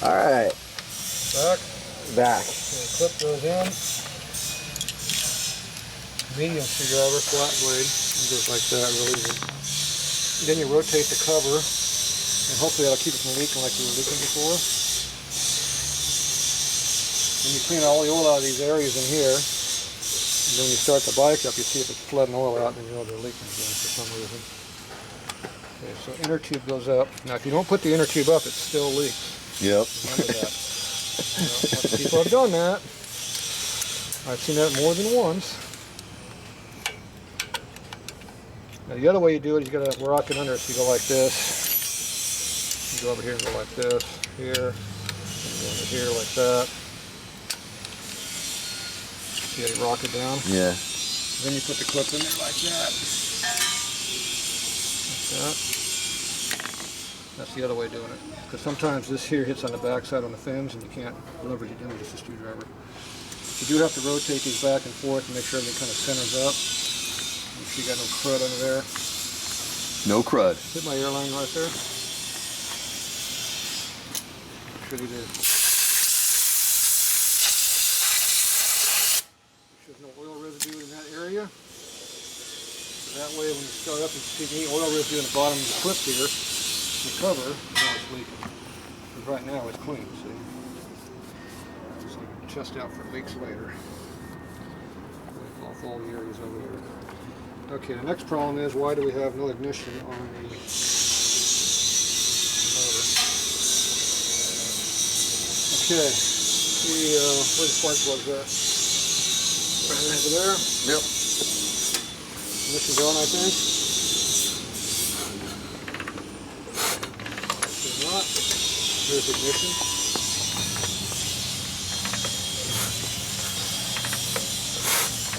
All right. Back. Okay, clip goes in. Medium screwdriver, flat blade. It goes like that, real easy. Then you rotate the cover, and hopefully that'll keep it from leaking like we were leaking before. When you clean all the oil out of these areas in here, and then when you start the bike up, you see if it's flooding oil out, and you know they're leaking again for some reason. Okay, so inner tube goes up. Now, if you don't put the inner tube up, it still leaks. Yep. Remember that. People have done that. I've seen that more than once. Now the other way you do it is you got to rock it under, so you go like this. You go over here and go like this, here, and go over here like that. See how you rock it down? Yeah. Then you put the clip in there like that. Like that. That's the other way of doing it. Because sometimes this here hits on the back side on the fins and you can't leverage it in with just a screwdriver. You do have to rotate these back and forth and make sure everything kind of centers up. Make sure you got no crud under there. No crud. Hit my airline right there. Should he do? Make sure there's no oil residue in that area. So that way when you start up and see any oil residue in the bottom of the clip here, the cover, now it's leaking. Because right now it's clean, see? So you can test out for leaks later. Off all the areas over here. Okay, the next problem is why do we have no ignition on the motor? Okay, see where the spark plugs are. Right over there? Yep. Ignition's on, I think. It's not. There's ignition.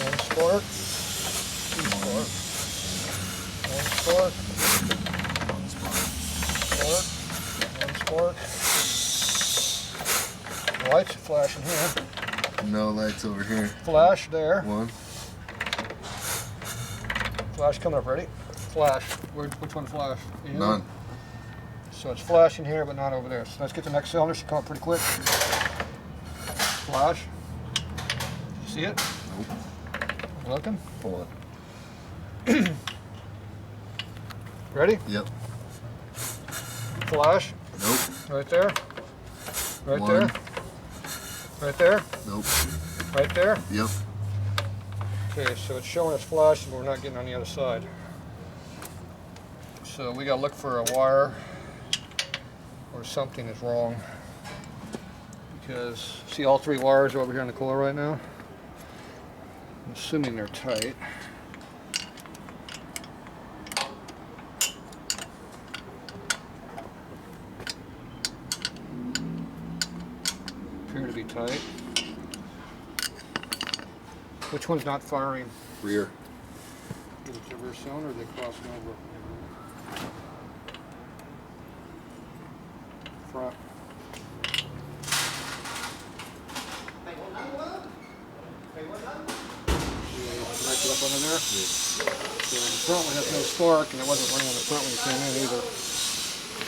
One spark. Two spark. One spark. One spark. Spark. One spark. Lights flashing here. No lights over here. Flash there. One. Flash coming up, ready? Flash. Which one flash? Either? None. So it's flashing here, but not over there. So let's get the next cylinder. Should come up pretty quick. Flash. You see it? Nope. Looking? Pull it. Ready? Yep. Flash. Nope. Right there. Right One. there. Right there. Nope. Right there. Yep. Okay, so it's showing us flash, but we're not getting on the other side. So we gotta look for a wire or something is wrong. Because see all three wires are over here in the coil right now. I'm assuming they're tight. Appear to be tight. Which one's not firing? Rear. Is it the rear cylinder or are they crossing over? Front. Connect it up under there? Yeah. So the front one has no spark and it wasn't running on the front when you came in either.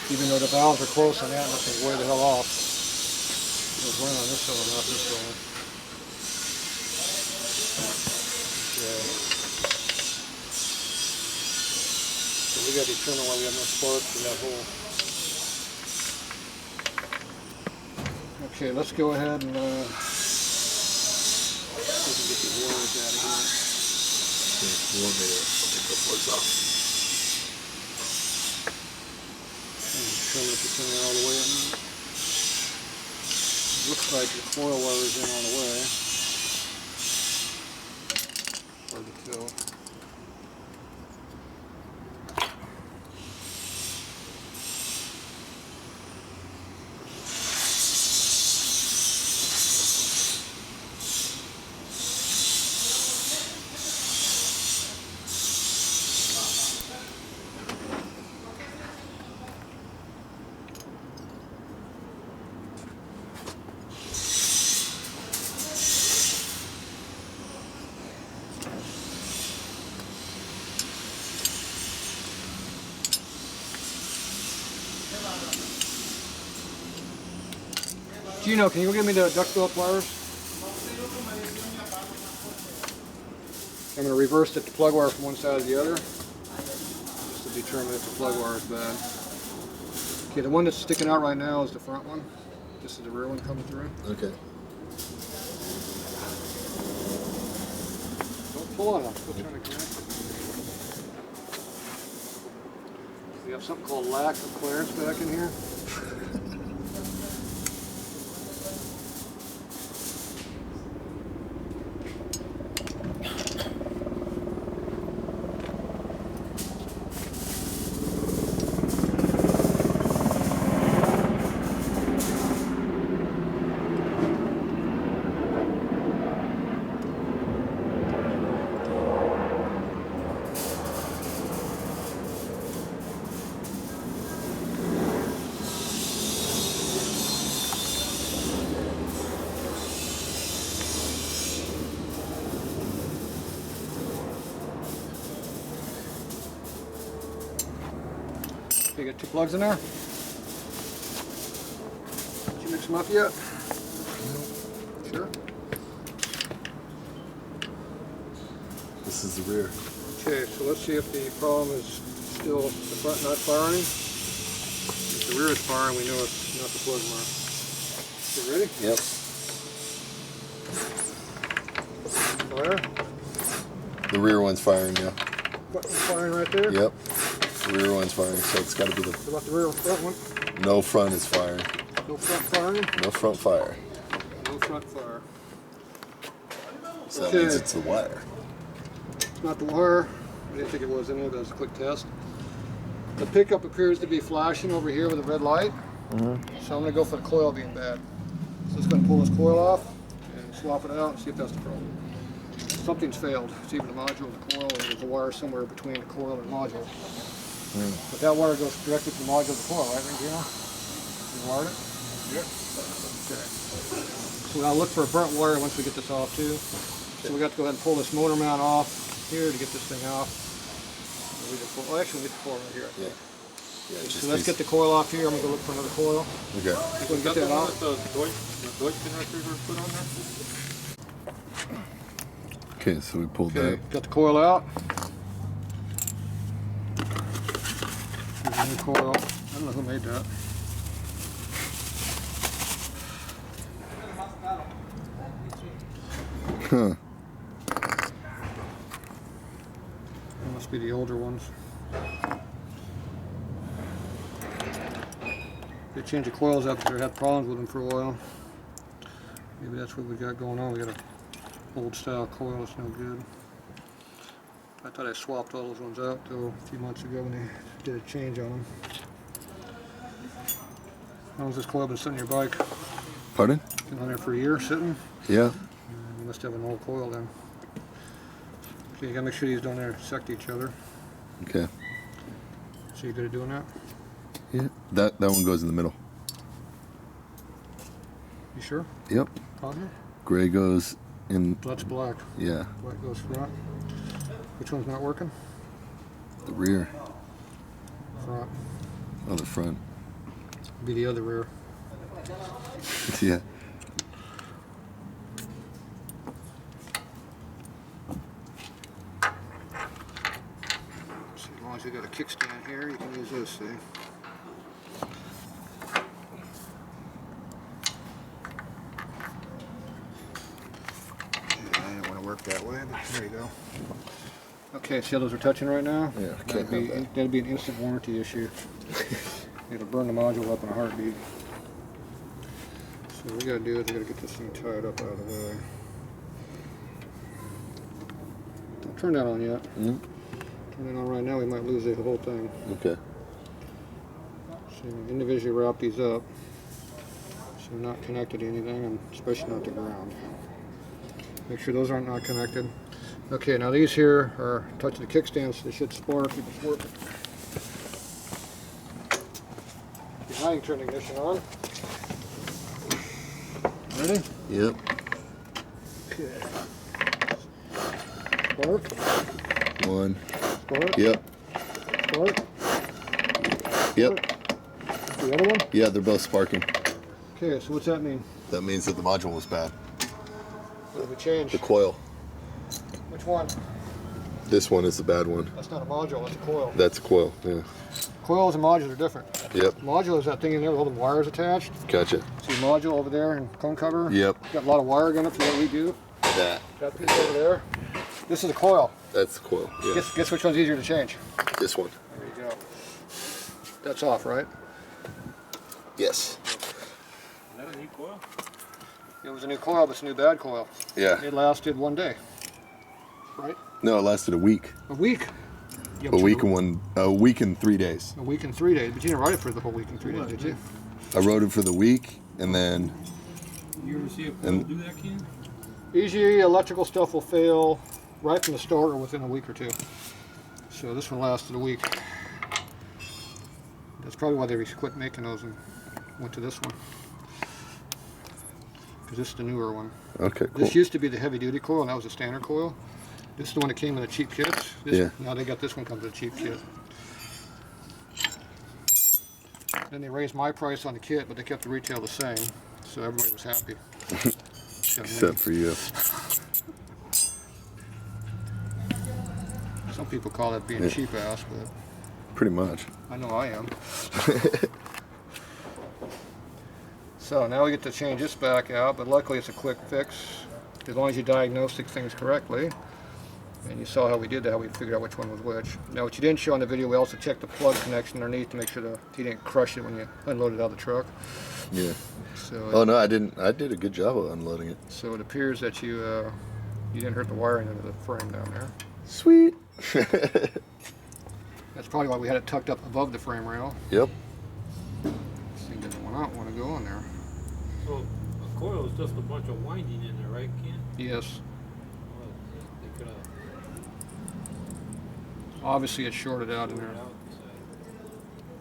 Even though the valves are close on that, this is way the hell off. It was running on this cylinder, not this cylinder. Okay. So we got to determine why we have no spark in that hole. Okay, let's go ahead and see if we can get these wires out of here. Okay, 1 minute. I'll take the plugs off. And determine if it's in there all the way or not. Looks like the coil wire is in all the way. Hard to tell. Gino, can you go get me the duckbill pliers? I'm going to reverse the plug wire from one side to the other, just to determine if the plug wire is bad. Okay, the one that's sticking out right now is the front one. This is the rear one coming through. Okay. Don't pull on it, I'm still trying to connect it. We have something called lack of clearance back in here. You got 2 plugs in there? Did you mix them up yet? Sure. This is the rear. Okay, so let's see if the problem is still the front not firing. If the rear is firing, we know it's not the plug mark. Okay, ready? Yep. The rear one's firing, yeah. Button firing right there? Yep. The rear one's firing, so it's got to be the... What about the rear front one? No front is firing. No front firing? No front fire. No front fire. So that means it's the wire. It's not the wire. I didn't think it was anyway, that was a quick test. The pickup appears to be flashing over here with a red light. So I'm going to go for the coil being bad. So it's going to pull this coil off and swap it out and see if that's the problem. Something's failed. It's either the module or the coil, or there's a wire somewhere between the coil and module. But that wire goes directly to the module of the coil, right, Gino? You wired it? Yep. Okay. So we'll look for a burnt wire once we get this off too. So we got to go ahead and pull this motor mount off here to get this thing off. Well, actually, we get the coil right here. Yeah. So let's get the coil off here. I'm going to go look for another coil. Okay. You going to get that off? The Deutsch connectors are put on there? Okay, so we pulled that. Got the coil out. Here's a new coil. I don't know who made that. Huh. That must be the older ones. They changed the coils up because they had problems with them for a while. Maybe that's what we got going on. We got an old style coil that's no good. I thought I swapped all those ones out though a few months ago when they did a change on them. How long's this coil been sitting on your bike? Pardon? Been on there for a year sitting? Yeah. You must have an old coil then. Okay, you gotta make sure these don't intersect each other. Okay. So you good at doing that? Yeah. That one goes in the middle. You sure? Yep. Positive? Gray goes in. That's black. Yeah. Black goes front. Which one's not working? The rear. Front. Oh, the front. Be the other rear. Yeah. So as long as you got a kickstand here, you can use this, see? Yeah, I didn't want to work that way, but there you go. Okay, see how those are touching right now? Yeah, That'd be an instant warranty issue. It'll burn the module up in a heartbeat. So what we gotta do is we gotta get this thing tied up out of the way. Don't turn that on yet. Mm-hmm. Turn it on right now, we might lose the whole thing. Okay. So individually wrap these up so they're not connected to anything, and especially not to ground. Make sure those aren't not connected. Okay, now these here are touching the kickstand, so they should spark if it's working. Now you can turn the ignition on. Ready? Yep. Okay. Spark. One. Spark. Yep. Spark. Yep. The other one? Yeah, they're both sparking. Okay, so what's that mean? That means that the module was bad. What did we change? The coil. Which one? This one is the bad one. That's not a module, that's a coil. That's a coil, yeah. Coils and modules are different. Yep. Module is that thing in there with all the wires attached. Gotcha. See module over there and cone cover? Yep. Got a lot of wiring in it for what we do. That. That piece over there. This is a coil. That's the coil, yeah. Guess which one's easier to change? This one. There you go. That's off, right? Yes. Is that a new coil? It was a new coil, but it's a new bad coil. Yeah. It lasted 1 day. Right? No, it lasted a week. A week? Yeah, A week and 3 days. A week and 3 days. But you didn't write it for the whole week and 3 days, did you? I wrote it for the week, and then... You ever see a coil do that, Ken? Usually electrical stuff will fail right from the start or within a week or two. So this one lasted a week. That's probably why they quit making those and went to this one. Because this is the newer one. Okay, cool. This used to be the heavy duty coil and that was a standard coil. This is the one that came in the cheap kits. Yeah. Now they got this one comes in a cheap kit. Then they raised my price on the kit, but they kept the retail the same. So everybody was happy. Except for you. Some people call that being cheap ass, but Pretty much. I know I am. So now we get to change this back out, but luckily it's a quick fix. As long as you diagnose the things correctly. And you saw how we did that, how we figured out which one was which. Now what you didn't show on the video, we also checked the plug connection underneath to make sure that you didn't crush it when you unloaded it out of the truck. Yeah. So Oh no, I didn't. I did a good job of unloading it. So it appears that you didn't hurt the wiring under the frame down there. Sweet. That's probably why we had it tucked up above the frame rail. Yep. This thing didn't want to go on there. So a coil is just a bunch of winding in there, right, Ken? Yes. Well, they could have Obviously it's shorted out in there. it out inside.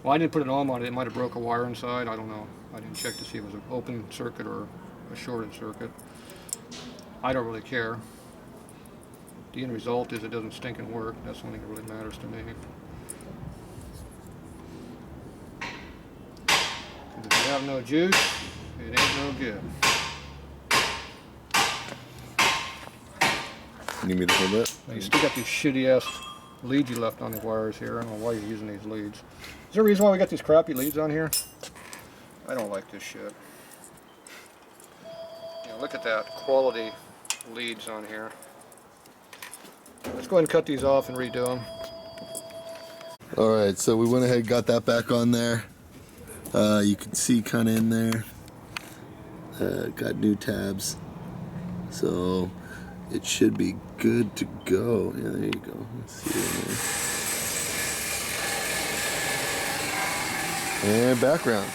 Well, I didn't put an ohm on it. It might have broke a wire inside. I don't know. I didn't check to see if it was an open circuit or a shorted circuit. I don't really care. The end result is it doesn't stink and work. That's the only thing that really matters to me. If you have no juice, it ain't no good. You need me to hold that? Now you still got these shitty ass leads you left on the wires here. I don't know why you're using these leads. Is there a reason why we got these crappy leads on here? I don't like this shit. Yeah, look at that quality leads on here. Let's go ahead and cut these off and redo them. Alright, so we went ahead and got that back on there. You can see kind of in there. Got new tabs. So it should be good to go. Yeah, there you go. Let's see. And background.